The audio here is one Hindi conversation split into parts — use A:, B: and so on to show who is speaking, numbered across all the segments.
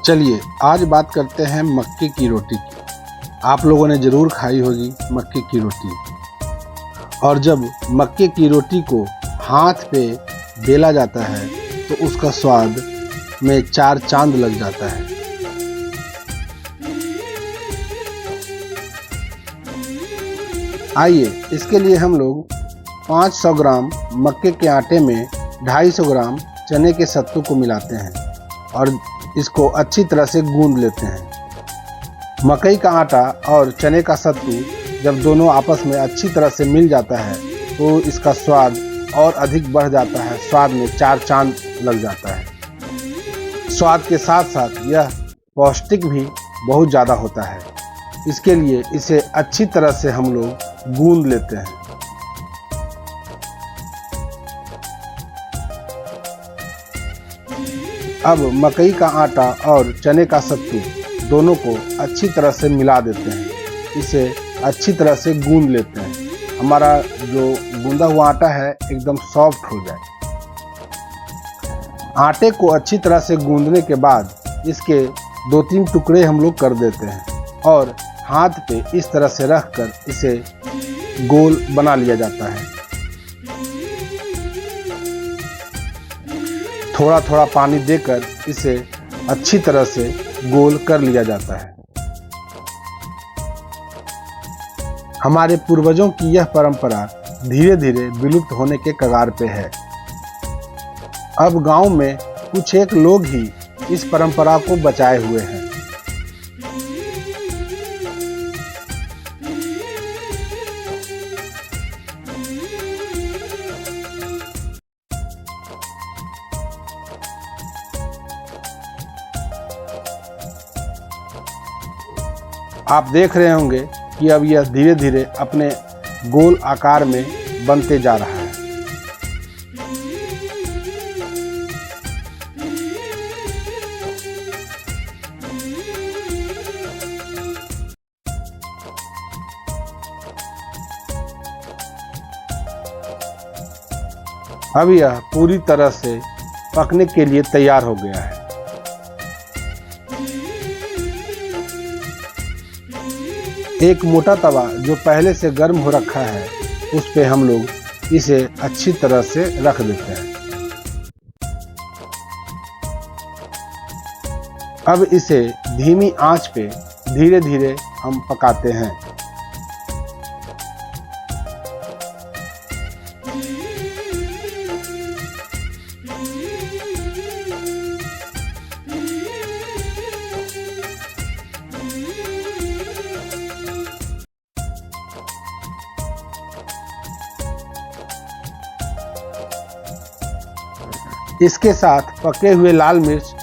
A: चलिए आज बात करते हैं मक्के की रोटी की। आप लोगों ने ज़रूर खाई होगी मक्के की रोटी। और जब मक्के की रोटी को हाथ पे बेला जाता है तो उसका स्वाद में चार चांद लग जाता है। आइए इसके लिए हम लोग 500 ग्राम मक्के के आटे में 250 ग्राम चने के सत्तू को मिलाते हैं और इसको अच्छी तरह से गूंद लेते हैं। मकई का आटा और चने का सत्तू जब दोनों आपस में अच्छी तरह से मिल जाता है तो इसका स्वाद और अधिक बढ़ जाता है, स्वाद में चार चांद लग जाता है। स्वाद के साथ साथ यह पौष्टिक भी बहुत ज़्यादा होता है। इसके लिए इसे अच्छी तरह से हम लोग गूंद लेते हैं। अब मकई का आटा और चने का सत्तू दोनों को अच्छी तरह से मिला देते हैं। इसे अच्छी तरह से गूंद लेते हैं। हमारा जो गूंदा हुआ आटा है एकदम सॉफ्ट हो जाए। आटे को अच्छी तरह से गूंदने के बाद इसके 2-3 टुकड़े हम लोग कर देते हैं और हाथ पे इस तरह से रखकर इसे गोल बना लिया जाता है। थोड़ा थोड़ा पानी देकर इसे अच्छी तरह से गोल कर लिया जाता है। हमारे पूर्वजों की यह परंपरा धीरे धीरे विलुप्त होने के कगार पे है। अब गांव में कुछ एक लोग ही इस परंपरा को बचाए हुए हैं। आप देख रहे होंगे कि अब यह धीरे धीरे अपने गोल आकार में बनते जा रहा है। अब यह पूरी तरह से पकने के लिए तैयार हो गया है। एक मोटा तवा जो पहले से गर्म हो रखा है उस पे हम लोग इसे अच्छी तरह से रख देते हैं। अब इसे धीमी आंच पे धीरे धीरे हम पकाते हैं। इसके साथ पके हुए लाल मिर्च,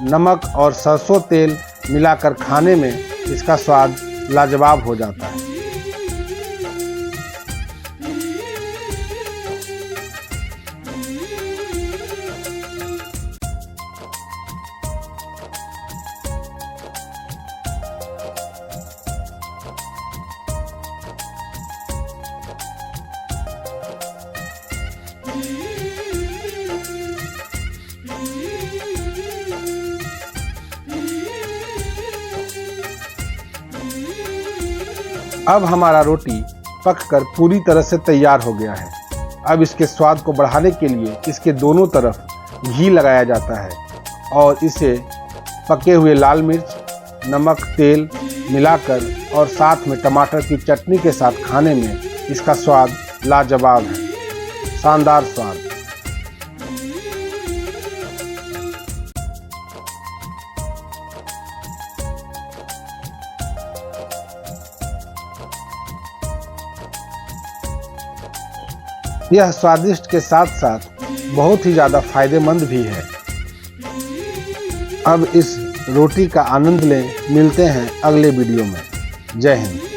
A: नमक और सरसों तेल मिलाकर खाने में इसका स्वाद लाजवाब हो जाता है। अब हमारा रोटी पककर पूरी तरह से तैयार हो गया है। अब इसके स्वाद को बढ़ाने के लिए इसके दोनों तरफ घी लगाया जाता है और इसे पके हुए लाल मिर्च, नमक, तेल मिलाकर और साथ में टमाटर की चटनी के साथ खाने में इसका स्वाद लाजवाब है, शानदार स्वाद। यह स्वादिष्ट के साथ साथ बहुत ही ज़्यादा फायदेमंद भी है। अब इस रोटी का आनंद लें। मिलते हैं अगले वीडियो में। जय हिंद।